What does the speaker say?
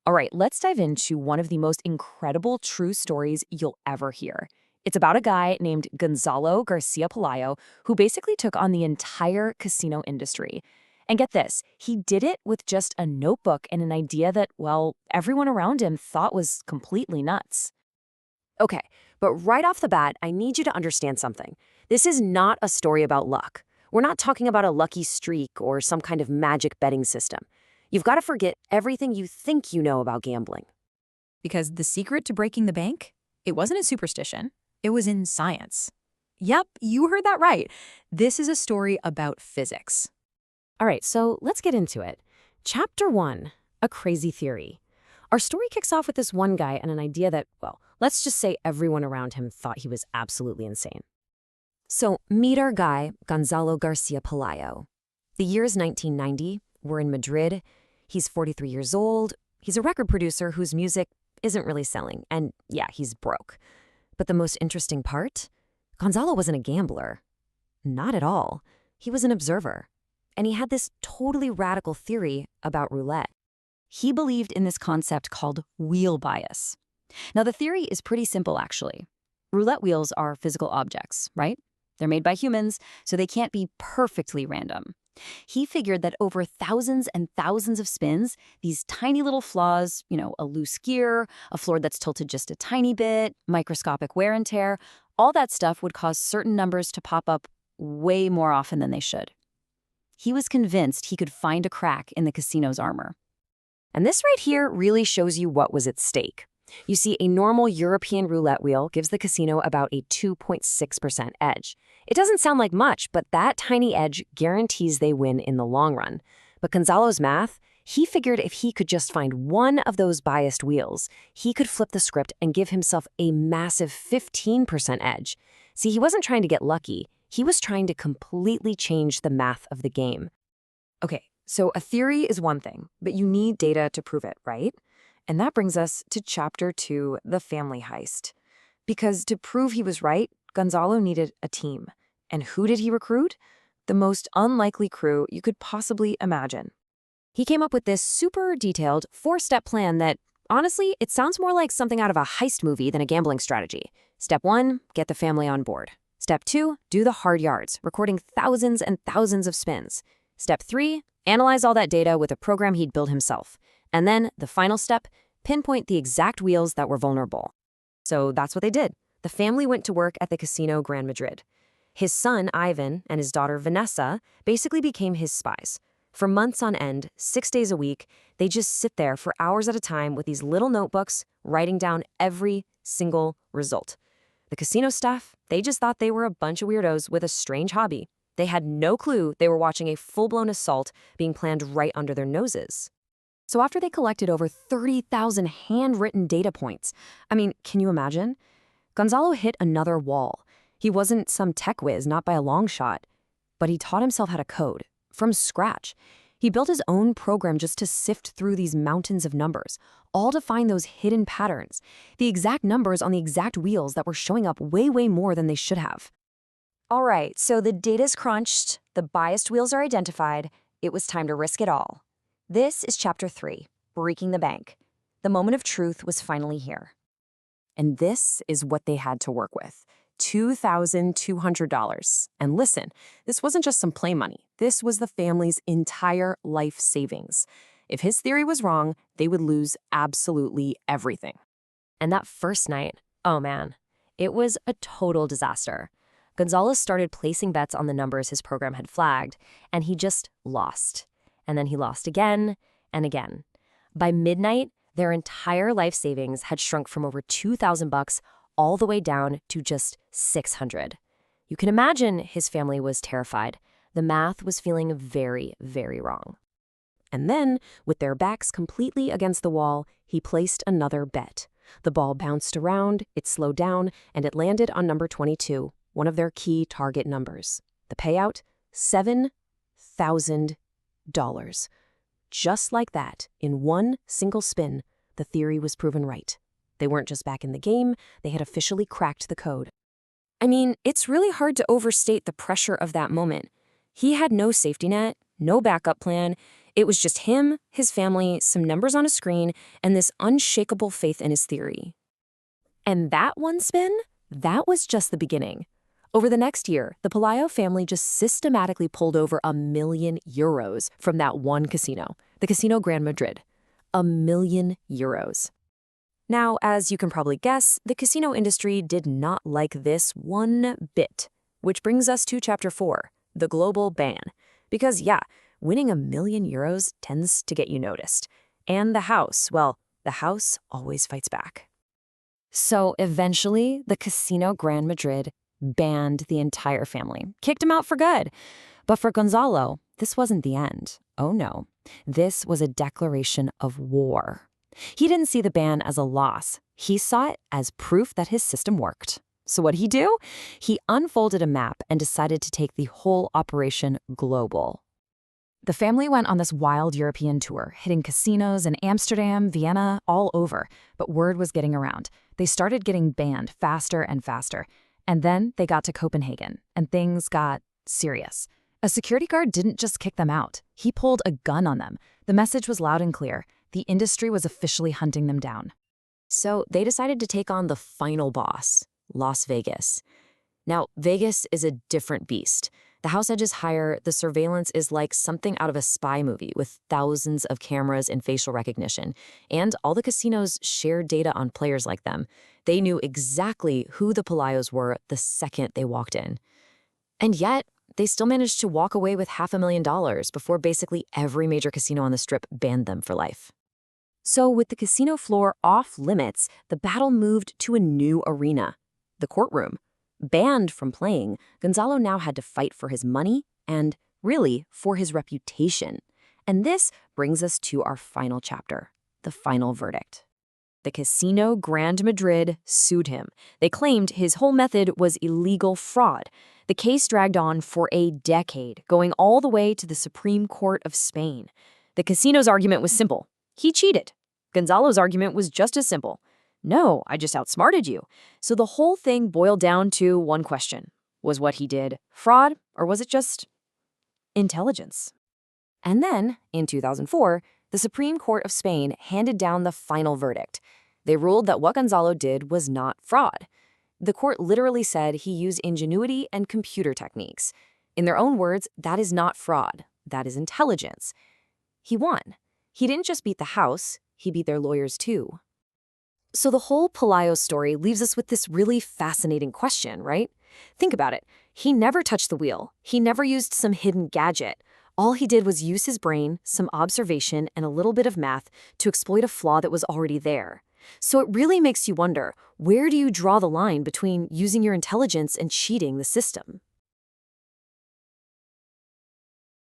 All right, let's dive into one of the most incredible true stories you'll ever hear. It's about a guy named Gonzalo Garcia-Pelayo who basically took on the entire casino industry. And get this, he did it with just a notebook and an idea that, well, everyone around him thought was completely nuts. Okay, but right off the bat, I need you to understand something. This is not a story about luck. We're not talking about a lucky streak or some kind of magic betting system. You've got to forget everything you think you know about gambling. Because the secret to breaking the bank? It wasn't in superstition. It was in science. Yep, you heard that right. This is a story about physics. All right, so let's get into it. Chapter 1, a crazy theory. Our story kicks off with this one guy and an idea that, well, let's just say everyone around him thought he was absolutely insane. So meet our guy, Gonzalo Garcia-Pelayo. The year is 1990. We're in Madrid. He's 43 years old. He's a record producer whose music isn't really selling. And yeah, he's broke. But the most interesting part? Gonzalo wasn't a gambler. Not at all. He was an observer. And he had this totally radical theory about roulette. He believed in this concept called wheel bias. Now, the theory is pretty simple, actually. Roulette wheels are physical objects, right? They're made by humans, so they can't be perfectly random. He figured that over thousands and thousands of spins, these tiny little flaws, a loose gear, a floor that's tilted just a tiny bit, microscopic wear and tear, all that stuff would cause certain numbers to pop up way more often than they should. He was convinced he could find a crack in the casino's armor. And this right here really shows you what was at stake. You see, a normal European roulette wheel gives the casino about a 2.6% edge. It doesn't sound like much, but that tiny edge guarantees they win in the long run. But Gonzalo's math, he figured if he could just find one of those biased wheels, he could flip the script and give himself a massive 15% edge. See, he wasn't trying to get lucky. He was trying to completely change the math of the game. Okay, so a theory is one thing, but you need data to prove it, right? And that brings us to Chapter 2, the family heist. Because to prove he was right, Gonzalo needed a team. And who did he recruit? The most unlikely crew you could possibly imagine. He came up with this super detailed 4-step plan that, honestly, it sounds more like something out of a heist movie than a gambling strategy. Step 1, get the family on board. Step 2, do the hard yards, recording thousands and thousands of spins. Step 3, analyze all that data with a program he'd built himself. And then, the final step, pinpoint the exact wheels that were vulnerable. So that's what they did. The family went to work at the Casino Grand Madrid. His son, Ivan, and his daughter, Vanessa, basically became his spies. For months on end, 6 days a week, they just sit there for hours at a time with these little notebooks, writing down every single result. The casino staff, they just thought they were a bunch of weirdos with a strange hobby. They had no clue they were watching a full-blown assault being planned right under their noses. So after they collected over 30,000 handwritten data points, can you imagine? Gonzalo hit another wall. He wasn't some tech whiz, not by a long shot, but he taught himself how to code, from scratch. He built his own program just to sift through these mountains of numbers, all to find those hidden patterns, the exact numbers on the exact wheels that were showing up way, way more than they should have. All right, so the data's crunched, the biased wheels are identified, it was time to risk it all. This is Chapter 3, Breaking the Bank. The moment of truth was finally here. And this is what they had to work with. $2,200. And listen, this wasn't just some play money. This was the family's entire life savings. If his theory was wrong, they would lose absolutely everything. And that first night, oh man, it was a total disaster. Gonzalo started placing bets on the numbers his program had flagged, and he just lost. And then he lost again and again. By midnight, their entire life savings had shrunk from over $2,000 all the way down to just $600. You can imagine his family was terrified. The math was feeling very, very wrong. And then, with their backs completely against the wall, he placed another bet. The ball bounced around, it slowed down, and it landed on number 22, one of their key target numbers. The payout? $7,000. Just like that, in one single spin, the theory was proven right. They weren't just back in the game, they had officially cracked the code. It's really hard to overstate the pressure of that moment. He had no safety net, no backup plan. It was just him, his family, some numbers on a screen, and this unshakable faith in his theory. And that one spin, that was just the beginning. Over the next year, the Pelayo family just systematically pulled over €1 million from that one casino, the Casino Grand Madrid. €1 million. Now, as you can probably guess, the casino industry did not like this one bit. Which brings us to Chapter 4, the global ban. Because, yeah, winning €1 million tends to get you noticed. And the house, well, the house always fights back. So eventually, the Casino Grand Madrid banned the entire family, kicked him out for good. But for Gonzalo, this wasn't the end. Oh no, this was a declaration of war. He didn't see the ban as a loss. He saw it as proof that his system worked. So what did he do? He unfolded a map and decided to take the whole operation global. The family went on this wild European tour, hitting casinos in Amsterdam, Vienna, all over. But word was getting around. They started getting banned faster and faster. And then they got to Copenhagen, and things got serious. A security guard didn't just kick them out. He pulled a gun on them. The message was loud and clear. The industry was officially hunting them down. So they decided to take on the final boss, Las Vegas. Now, Vegas is a different beast. The house edge is higher, the surveillance is like something out of a spy movie with thousands of cameras and facial recognition, and all the casinos shared data on players like them. They knew exactly who the Pelayos were the second they walked in. And yet, they still managed to walk away with $500,000 before basically every major casino on the Strip banned them for life. So with the casino floor off limits, the battle moved to a new arena, the courtroom. Banned from playing, Gonzalo now had to fight for his money and, really, for his reputation. And this brings us to our final chapter, the final verdict. The Casino Grand Madrid sued him. They claimed his whole method was illegal fraud. The case dragged on for a decade, going all the way to the Supreme Court of Spain. The casino's argument was simple. He cheated. Gonzalo's argument was just as simple. No, I just outsmarted you. So the whole thing boiled down to one question. Was what he did fraud, or was it just intelligence? And then, in 2004, the Supreme Court of Spain handed down the final verdict. They ruled that what Gonzalo did was not fraud. The court literally said he used ingenuity and computer techniques. In their own words, that is not fraud. That is intelligence. He won. He didn't just beat the house, he beat their lawyers too. So the whole Pelayo story leaves us with this really fascinating question, right? Think about it. He never touched the wheel. He never used some hidden gadget. All he did was use his brain, some observation, and a little bit of math to exploit a flaw that was already there. So it really makes you wonder, where do you draw the line between using your intelligence and cheating the system?